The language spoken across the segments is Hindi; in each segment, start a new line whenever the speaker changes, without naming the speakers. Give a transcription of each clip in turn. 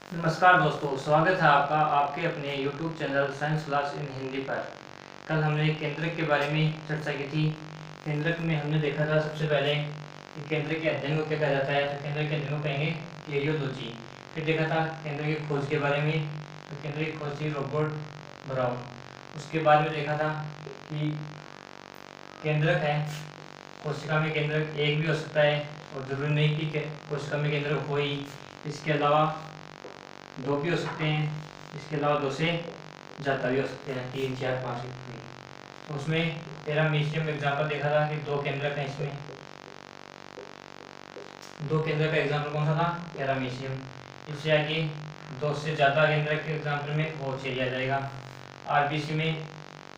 नमस्कार दोस्तों, स्वागत है आपका आपके अपने YouTube channel science class in Hindi पर। कल हमने केंद्रक के बारे में चर्चा की थी। केंद्रक में हमने देखा था सबसे पहले कि केंद्रक के अध्ययन को क्या कहा जाता है, तो केंद्रक के अध्ययन को कहेंगे टेरियोलॉजी। फिर देखा था केंद्र की खोज के बारे में, तो केंद्र की खोज थी रॉबर्ट ब्राउन। उसके बाद में देखा था कि केंद्रक है, कोशिका में केंद्रक एक भी हो सकता है और जरूरी नहीं कि कोशिका में केंद्रक हो ही। इसके अलावा दो भी हो सकते हैं, इसके अलावा दो से ज़्यादा भी हो सकते हैं, 3, 4, 5 भी। तो उसमें पैरामीशियम एग्जाम्पल देखा था कि दो केंद्रक हैं। इसमें दो केंद्रक का एग्जाम्पल कौन सा था? पैरामीशियम। इससे आगे दो से ज़्यादा केंद्रक के एग्जाम्पल में वो चलिया जाएगा। आरबीसी में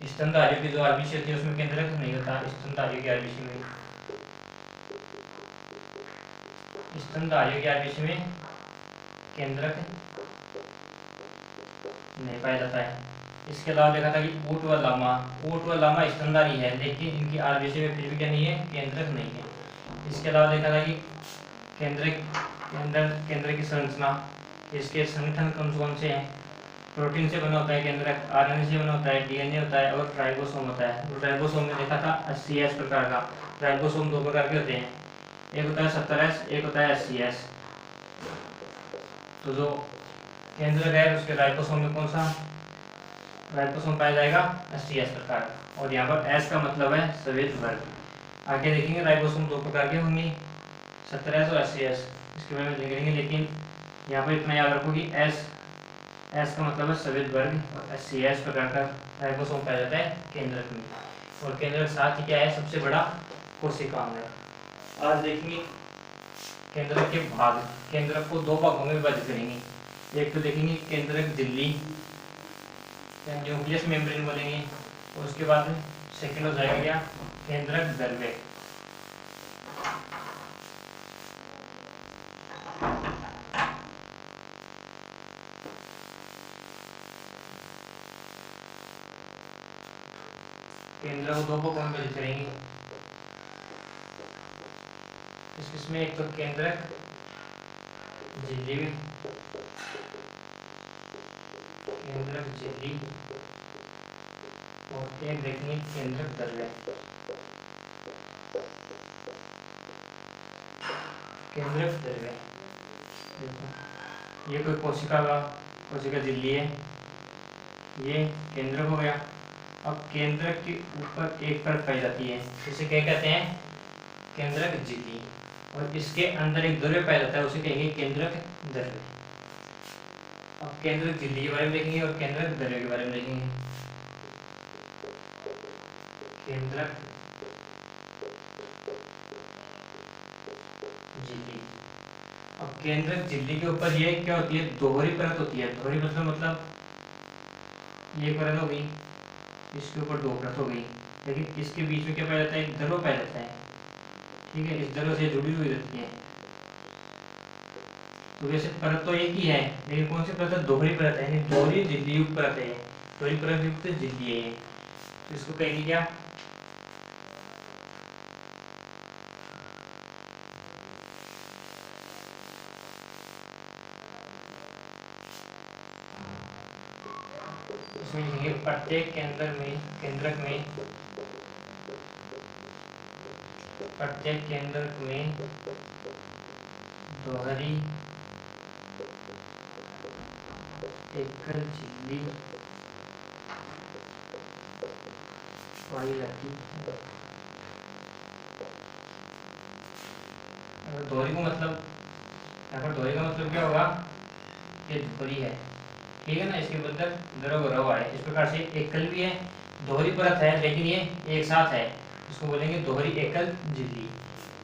स्तनधारियों की जो आरबीसी होती है उसमें केंद्रक नहीं होता। स्तनधारियों की आरबीसी में केंद्रक नहीं पाया जाता है। इसके अलावा देखा था कि ऊंट व लामा स्तनधारी है, लेकिन इनकी आरबीसी में फिर भी क्या नहीं है? केंद्रक नहीं है। इसके अलावा देखा था कि केंद्र की संरचना, इसके संगठन कौन से हैं? प्रोटीन से बना होता है केंद्रक, आरएनए से बना होता है, डीएनए होता है और राइबोसोम होता है। राइबोसोम में देखा था 80S प्रकार का। राइबोसोम दो प्रकार के होते हैं, एक होता है 70S, एक होता है 80S। तो जो केंद्रक है उसके राइबोसोम में कौन सा राइबोसोम पाया जाएगा? 80S प्रकार। और यहाँ पर S का मतलब है श्वेत वर्ग। आगे देखेंगे राइबोसोम दो प्रकार के होंगे, 70S और 80S, इसके बारे में देखेंगे। लेकिन यहाँ पर इतना याद रखो कि S का मतलब है श्वेत वर्ग और 80S प्रकार का राइबोसोम पाया जाता है केंद्रक में। और केंद्रक साथ ही क्या है? सबसे बड़ा कोशिका अंग है। आज देखेंगे केंद्रक के भाग। केंद्रक को दो भागों में विभाजित करेंगे। एक तो देखेंगे केंद्रक झिल्ली, न्यूक्लियस मेम्ब्रेन बोलेंगे, और उसके बाद सेकंड हो जाएगा क्या? केंद्रक द्रव्य। केंद्र को दो भागों में विभाजित करेंगे। इसमें एक तो केंद्रक झिल्ली और एक देखेंगे केंद्रक द्रव्य। केंद्रक द्रव्य, ये कोई कोशिका झिल्ली है, ये केंद्रक हो गया। अब केंद्रक के ऊपर एक परत पाई जाती है, जिसे क्या कहते हैं? केंद्रक झिल्ली। और इसके अंदर एक द्रव्य पाया जाता है, उसे कहेंगे केंद्रक द्रव्य। अब केंद्रक झिल्ली के बारे में देखेंगे और केंद्रक द्रव्य के बारे में देखेंगे। केंद्रक झिल्ली। अब केंद्रक झिल्ली के ऊपर ये क्या होती है? दोहरी परत होती है। दोहरी मतलब ये परत हो गई, इसके ऊपर दो परत हो गई, लेकिन इसके बीच में क्या पाया जाता है? एक द्रव पाया जाता है। ठीक है, इस द्रव से जुड़ी हुई रहती है। तो वैसे परत तो एक ही है, लेकिन कौन सी परत है? दोहरी परत है, यानी दोहरी झिल्ली युक्त परत है। दोहरी परत युक्त झिल्ली है। तो इसको कहेंगे क्या? इसमें लिखेंगे प्रत्येक केंद्रक में दोहरी एकल झिल्ली पाई जाती है। दोहरी को मतलब, यहाँ पर दोहरी का मतलब क्या होगा? ये दोहरी है, ठीक है ना, इसके बदल द्रव रव है। इस प्रकार से एकल भी है, दोहरी परत है, लेकिन ये एक साथ है, इसको बोलेंगे दोहरी एकल झिल्ली।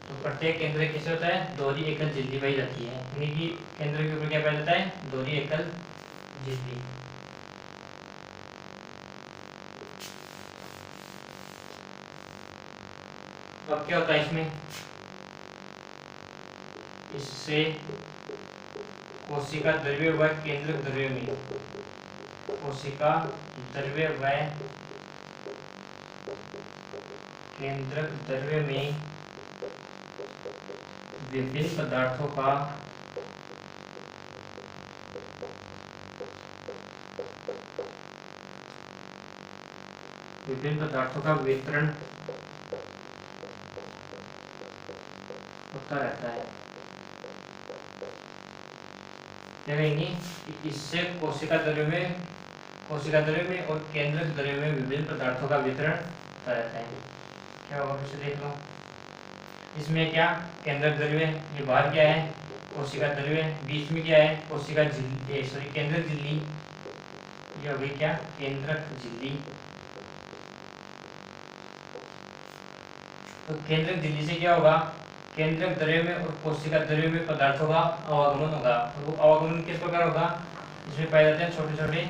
तो प्रत्येक केंद्र कैसे होता है? दोहरी एकल झिल्ली पाई जाती है, यानी कि केंद्र के ऊपर क्या पाया जाता है? दोहरी एकल झिल्ली। अब क्या होता है इसमें? इससे कोशिका द्रव्य व केंद्रक द्रव्य में, कोशिका द्रव्य व केंद्रक द्रव्य में विभिन्न पदार्थों का विभिन्न पदार्थों का वितरण होता रहता है। क्या कहेंगे कि इससे कोशिका द्रव्य में और केंद्रक द्रव्य में विभिन्न पदार्थों का वितरण होता रहता है। क्या होगा फिर से देख लो। इसमें क्या केंद्रक द्रव्य, ये बाहर क्या है कोशिका द्रव्य, बीच में क्या है कोशिका झिल्ली, सॉरी केंद्रक झिल्ली, ये हो गई क्या केंद्रक झिल्ली। तो केंद्रक झिल्ली से क्या होगा, केंद्रक द्रव्य में और कोशिका द्रव्य में पदार्थों का आवागमन होगा। और वो आवागमन किस प्रकार होगा, इसमें पाए जाते हैं छोटे छोटे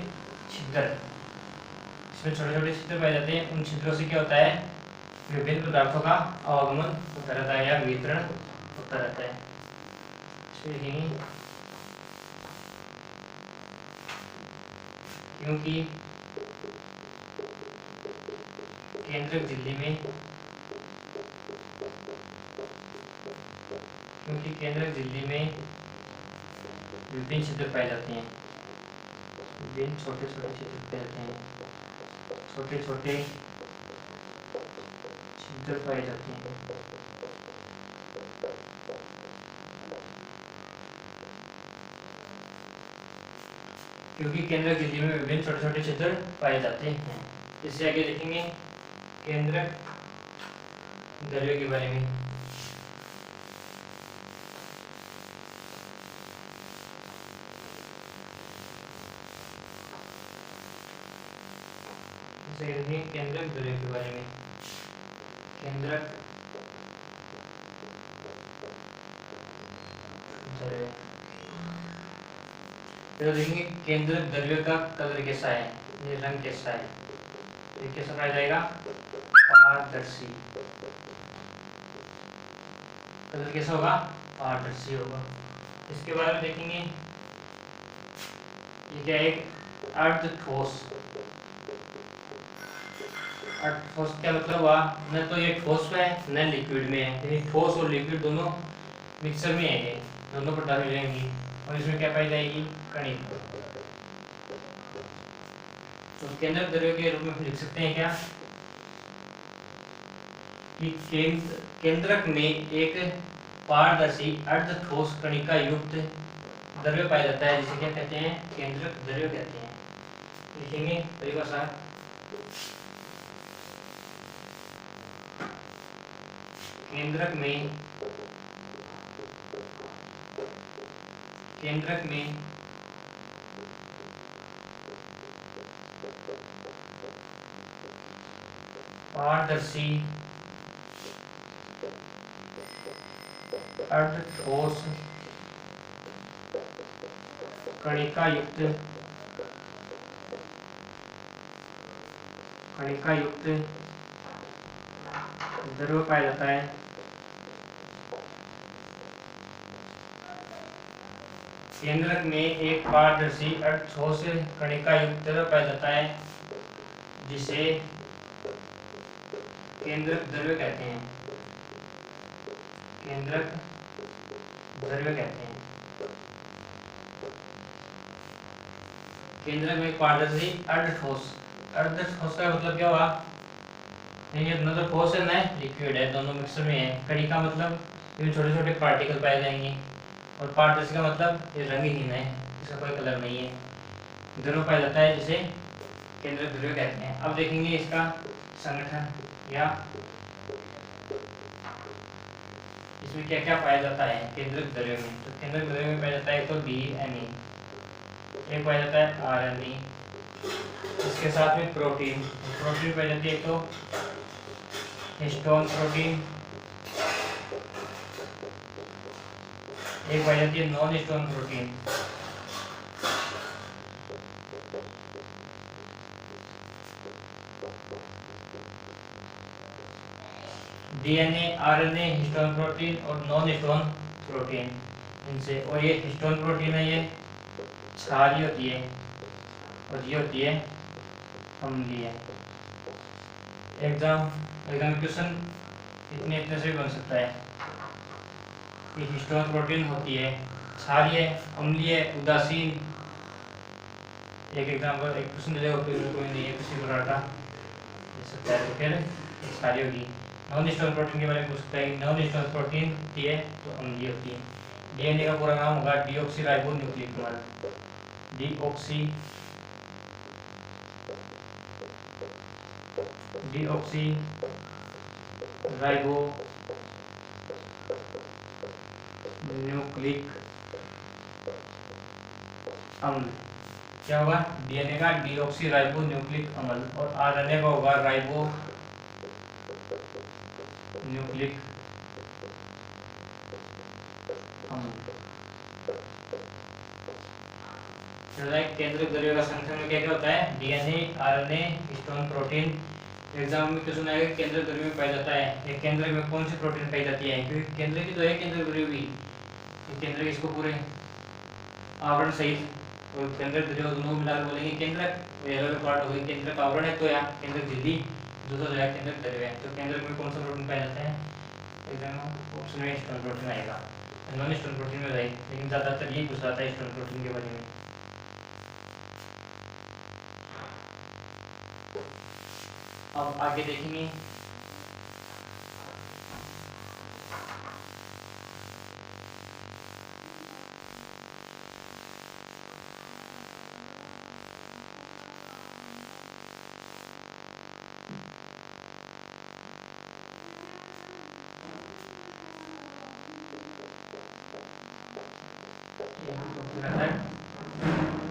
छिद्र, इसमें छोटे छोटे छिद्र पाए जाते हैं। उन छिद्रों से क्या होता है विभिन्न पदार्थों का आवागमन होता रहता है या वितरण होता रहता है। देखेंगे क्योंकि केंद्रक झिल्ली में विभिन्न छिद्र पाए जाते हैं, विभिन्न छोटे छोटे छिद्र पाए जाते हैं, छोटे छोटे छिद्र पाए जाते हैं। क्योंकि केंद्रक झिल्ली में विभिन्न छोटे छोटे छिद्र पाए जाते हैं। इससे आगे देखेंगे केंद्रक द्रव्य के बारे में। केंद्रक द्रव्य के बारे में। केंद्रक द्रव्य तो देखेंगे केंद्रक द्रव्य का कलर कैसा है, ये रंग कैसा है, ये कैसा पाया जाएगा पारदर्शी। कलर कैसा होगा पारदर्शी होगा। इसके बारे में देखेंगे ये क्या है अर्ध ठोस। ठोस क्या मतलब हुआ, न तो ये ठोस में है न लिक्विड में है, यानी ठोस और लिक्विड दोनों मिक्सर में है, ये दोनों पदार्थ रहेंगी। और इसमें क्या पाई जाएगी कणिका। तो केंद्रक द्रव्य के रूप में लिख सकते हैं क्या कि केंद्रक में एक पारदर्शी अर्ध ठोस कणिका युक्त द्रव्य पाया जाता है, जिसे क्या कहते हैं केंद्रक द्रव्य कहते हैं। लिखेंगे परिभाषा केंद्रक में पारदर्शी अर्ध ठोस कणिका युक्त द्रव्य पाया जाता है। केंद्रक में एक पारदर्शी अर्ध ठोस कणिका युक्त द्रव्य पाया जाता है, जिसे केंद्रक द्रव्य कहते हैं। केंद्रक द्रव्य कहते हैं। केंद्रक में पारदर्शी अर्ध ठोस का मतलब क्या हुआ, ये न तो ठोस है न लिक्विड है, दोनों मिक्सर में है। कणिका मतलब इसमें छोटे छोटे पार्टिकल पाए जाएंगे। और पारदर्शी का मतलब ये रंगहीन है, इसका कोई कलर नहीं है, द्रव्य पाया जाता है, जिसे केंद्रक द्रव्य कहते हैं। अब देखेंगे इसका संगठन या इसमें क्या क्या पाया जाता है केंद्रक द्रव्य में। तो केंद्रक द्रव्य में पाया जाता है तो DNA, एक पाया जाता है RNA, इसके साथ में प्रोटीन पाई जाती है तो हिस्टोन प्रोटीन, एक पाई जाती है non histone protein. DNA, RNA, histone protein और नॉन हिस्टोन प्रोटीन इनसे। और ये हिस्टोन प्रोटीन है, ये क्षारीय होती है और ये होती है अम्लीय। एग्जाम क्वेश्चन इतने से भी बन सकता है कि हिस्टोन प्रोटीन होती है क्षारीय, अम्लीय, उदासीन। एक एग्जाम्पल एक क्वेश्चन दे देगा, कोई नहीं है किसी प्रकार का, सकता है, तो फिर एक्सपायरी होगी। नॉन स्टोन प्रोटीन के बारे में पूछ सकता है, नॉन स्टोन प्रोटीन होती है तो अम्लीय होती है। डीएनए का पूरा नाम होगा डीऑक्सीराइबोन्यूक्लिक अम्ल, डीऑक्सीराइबोन्यूक्लिक अम्ल। क्या होगा? डीएनए का डीऑक्सीराइबोन्यूक्लिक अम्ल और आरएनए का होगा राइबोन्यूक्लिक अम्ल। केंद्रक द्रव्य का संगठन में क्या क्या होता है? DNA, RNA, histone protein. Exam में क्वेश्चन आएगा केंद्रक द्रव्य में पाया जाता है, एक केंद्रक में कौन सी प्रोटीन पाई जाती है, क्योंकि केंद्र की तो है केंद्रक द्रव्य भी, केंद्रक इसको पूरे आवरण सहित और केंद्रक द्रव्य दोनों मिलाकर बोलेंगे केंद्रक। अलग पार्ट हो गई, केंद्रक आवरण है तो या केंद्रक झिल्ली, दूसरा जो है केंद्रक द्रव्य है। तो केंद्रक में कौन सा प्रोटीन पाया जाता है? एग्जाम ऑप्शन में हिस्टोन प्रोटीन आएगा, नॉन हिस्टोन प्रोटीन में रहेगा, लेकिन ज्यादातर यही पूछा जाता है हिस्टोन प्रोटीन के बारे में। अब आगे देखेंगे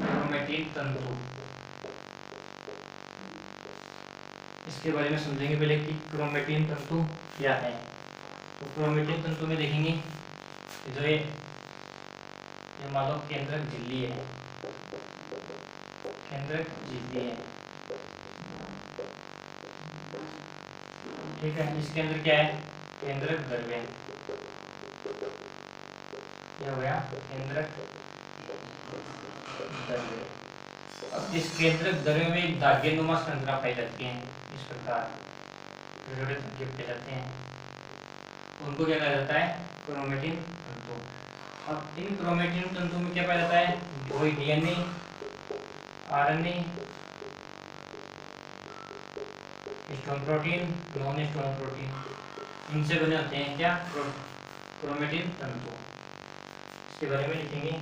क्रोमेटिन तंतु, इसके बारे में समझेंगे पहले कि क्रोमेटिन तंतु क्या है। तो क्रोमेटिन तंतु में देखेंगे जो ये मान लो केंद्रक झिल्ली है, केंद्रक झिल्ली है, ठीक है। इसके अंदर क्या है? केंद्रक द्रव्य, क्या हो गया? केंद्रक द्रव्य। अब इस केंद्रक द्रव्य में धाग्यनुमा संरचना पाई जाती है, इस प्रकार छोटे धागे पाए जाते हैं, उनको क्या कहा जाता है? क्रोमेटिन तंतु। अब इन क्रोमेटिन तंतु में क्या पाया जाता है? वही DNA, RNA, histone protein, non histone protein, इनसे बने होते हैं क्या? क्रोमेटिन तंतु। इसके बारे में लिखेंगे,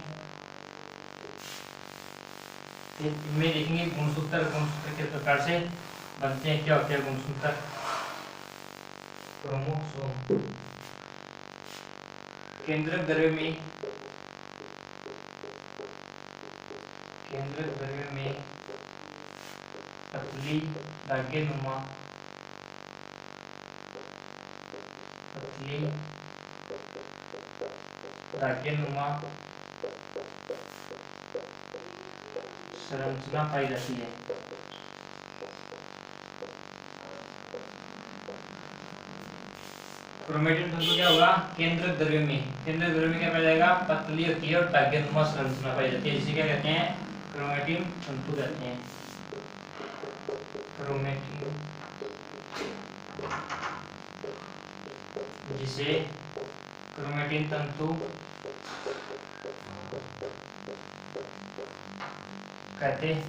इनमें देखेंगे गुणसूत्र, गुणसूत्र किस प्रकार से बनते हैं, क्या होते हैं गुणसूत्र? क्रोमोसोम। केंद्रक द्रव्य में पतली धाग्यनुमा संरचना पाई जाती है। क्रोमेटिन तंतु क्या होगा? केंद्रक द्रव्य में क्या पाया जाएगा? पतली होती है और धाग्यनुमा संरचना पाई जाती है, जिसे क्या कहते हैं? क्रोमेटिन तंतु कहते हैं। जिसे क्रोमेटिन तंतु कहते हैं,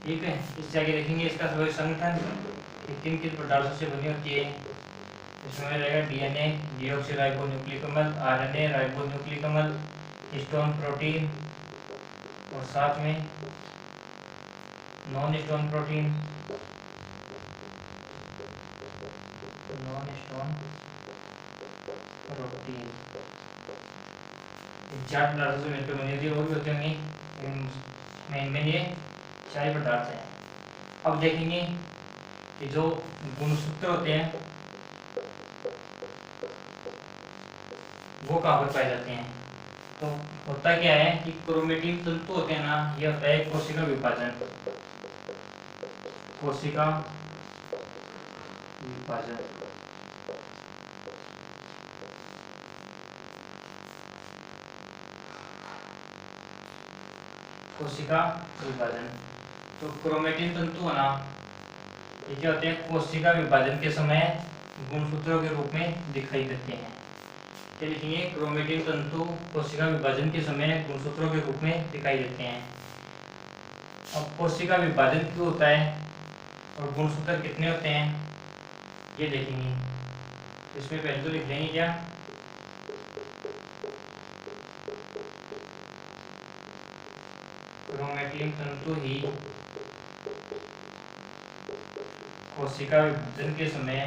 ठीक है। इससे आगे देखेंगे इसका संगठन किन किन पदार्थों से बनी होती है। इसमें रहेगा डीएनए डीऑक्सीराइबोन्यूक्लिक अम्ल, आरएनए राइबोन्यूक्लिक अम्ल, हिस्टोन प्रोटीन और साथ में नॉन हिस्टोन प्रोटीन, चार पदार्थों से मिलकर बनी होती है, और भी होते होंगे, इनमें ये चार पदार्थ हैं। अब देखेंगे कि जो गुणसूत्र होते हैं वो कहाँ पर पाए जाते हैं। तो होता क्या है कि क्रोमेटिन तंतु होते हैं ना, ये होता है कोशिका विभाजन। कोशिका विभाजन तो क्रोमेटिन तंतु है ना, ये क्या होते हैं? कोशिका विभाजन के समय गुणसूत्रों के रूप में दिखाई देते हैं। क्या लिखेंगे? क्रोमेटिन तंतु कोशिका विभाजन के समय गुणसूत्रों के रूप में दिखाई देते हैं। अब कोशिका विभाजन क्यों होता है? और गुणसूत्र कितने होते हैं ये देखेंगे। इसमें पहले तो लिख लेंगे क्या, क्रोमेटिन तंतु ही कोशिका विभाजन के समय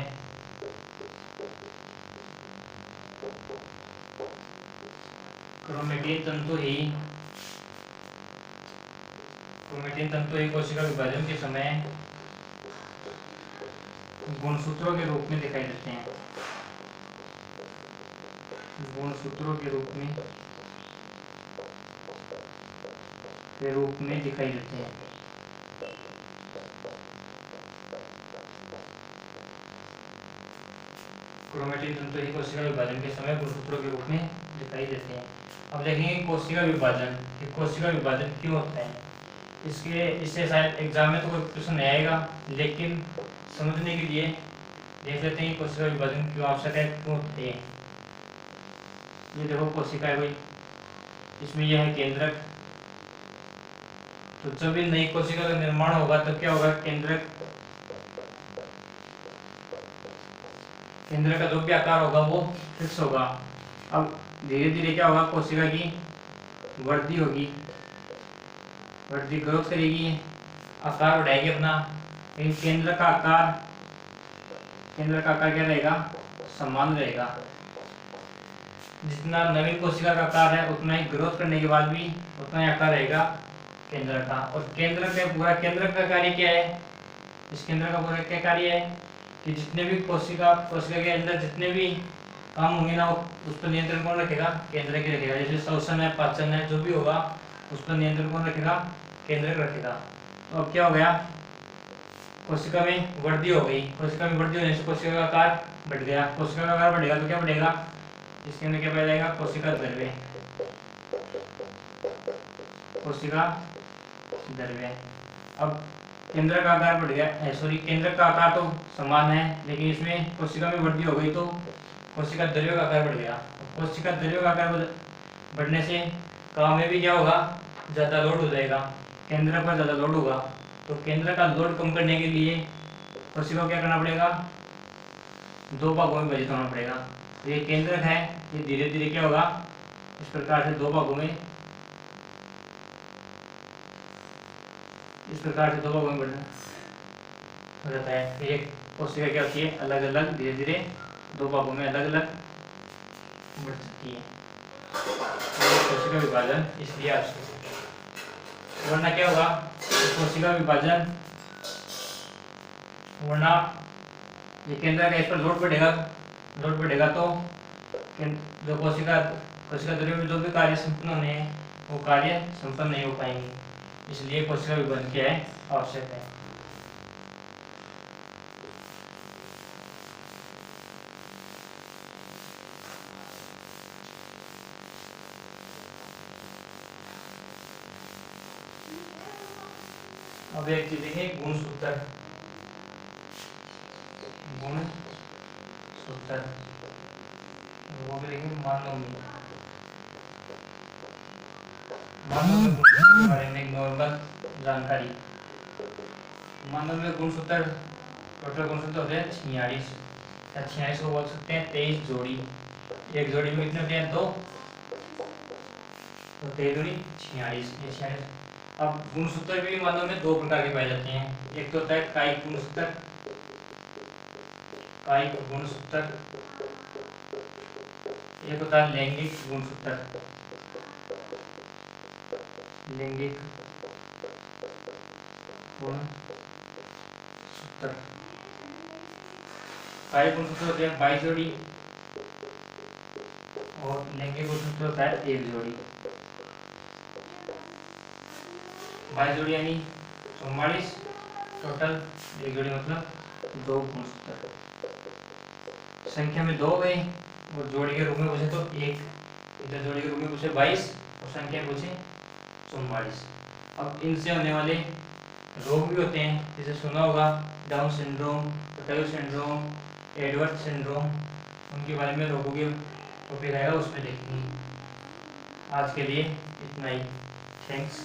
क्रोमेटिन तंतु ही कोशिका विभाजन के समय गुणसूत्रों के रूप में दिखाई देते हैं। गुणसूत्रों के रूप में दिखाई देते हैं। क्रोमेटिन तंतु ही कोशिका विभाजन के समय गुणसूत्रों के रूप में दिखाई देते हैं। अब देखेंगे कोशिका विभाजन, ये कोशिका विभाजन क्यों होता है। इससे शायद एग्जाम में तो कोई क्वेश्चन नहीं आएगा, लेकिन समझने के लिए देख लेते हैं कोशिका विभाजन क्यों आवश्यक है, क्यों होते हैं। ये देखो कोशिका है कोई, इसमें यह है केंद्रक। तो जब भी नई कोशिका का निर्माण होगा तो क्या होगा, केंद्रक का जो भी आकार होगा वो फिक्स होगा। अब धीरे धीरे क्या होगा, कोशिका की वृद्धि होगी, वृद्धि ग्रोथ करेगी, आकार बढ़ाएगी अपना। लेकिन केंद्र का आकार क्या रहेगा, समान रहेगा। जितना नवीन कोशिका का आकार है उतना ही ग्रोथ करने के बाद भी उतना ही आकार रहेगा केंद्र का। और केंद्र का कार्य क्या है, इस केंद्र का पूरा क्या कार्य है कि जितने भी कोशिका के अंदर जितने भी काम होंगे ना, उस पर नियंत्रण कौन रखेगा, केंद्र की रखेगा। जैसे श्वसन है, पाचन है, जो भी होगा उस पर नियंत्रण कौन रखेगा, केंद्र रखेगा। तो अब क्या हो गया, कोशिका में वृद्धि हो गई। कोशिका में वृद्धि होने से कोशिका का आकार बढ़ गया। कोशिका का आकार बढ़ेगा तो क्या बढ़ेगा, इसके अंदर क्या पाया जाएगा, कोशिका द्रव्य। अब केंद्र का आकार बढ़ गया, केंद्र का आकार तो समान है, लेकिन इसमें कोशिका में वृद्धि हो गई तो कोशिका द्रव्य का आकार बढ़ गया। कोशिका द्रव्य का आकार बढ़ने से काम में भी क्या होगा, ज्यादा लोड हो जाएगा, केंद्र पर ज्यादा लोड होगा। तो केंद्र का लोड कम करने के लिए कोशिका को क्या करना पड़ेगा, दो भागों में विभाजित होना पड़ेगा। तो ये केंद्रक है, ये धीरे धीरे क्या होगा, इस प्रकार से दो भागों में बढ़ना हो जाता है। फिर एक कोशिका क्या होती है, अलग अलग धीरे धीरे दो भागों में अलग अलग बढ़ सकती है। कोशिका विभाजन इसलिए आवश्यक है, वरना क्या होगा, कोशिका विभाजन वरना ये केंद्र का इस पर लोड बढ़ेगा तो जो कोशिका द्रव्य में जो भी कार्य संपन्न होने हैं वो कार्य संपन्न नहीं हो पाएंगे। इसलिए कोशिका विभाजन क्या है, आवश्यक है। अब एक चीज देखिए, गुणसूत्र वो भी देखेंगे मानव के बारे में नॉर्मल जानकारी। मानव में गुणसूत्र, टोटल गुणसूत्र होते हैं 46 या 46 को बोल सकते हैं 23 जोड़ी। एक जोड़ी में कितने होते हैं, दो, तो 23 जोड़ी 46। अब गुणसूत्र भी मानव में दो प्रकार के पाए जाते हैं। एक तो होता है कायिक गुणसूत्र, एक होता है लैंगिक गुणसूत्र। कायिक गुणसूत्र होते हैं 22 जोड़ी और लैंगिक गुणसूत्र होता है 1 जोड़ी। 22 जोड़ी यानी 44, टोटल 1 जोड़ी मतलब 2 गुणसूत्र। संख्या में 2 गए और जोड़ी के रूप में पूछे तो 1, इधर जोड़ी के रूप में पूछे 22 और संख्या पूछे 44। अब इनसे होने वाले रोग भी होते हैं, जैसे सुना होगा down syndrome, Patel syndrome, Edward syndrome, उनके बारे में रोगों के टॉपिक आएगा, उसमें देखेंगे। आज के लिए इतना ही, थैंक्स।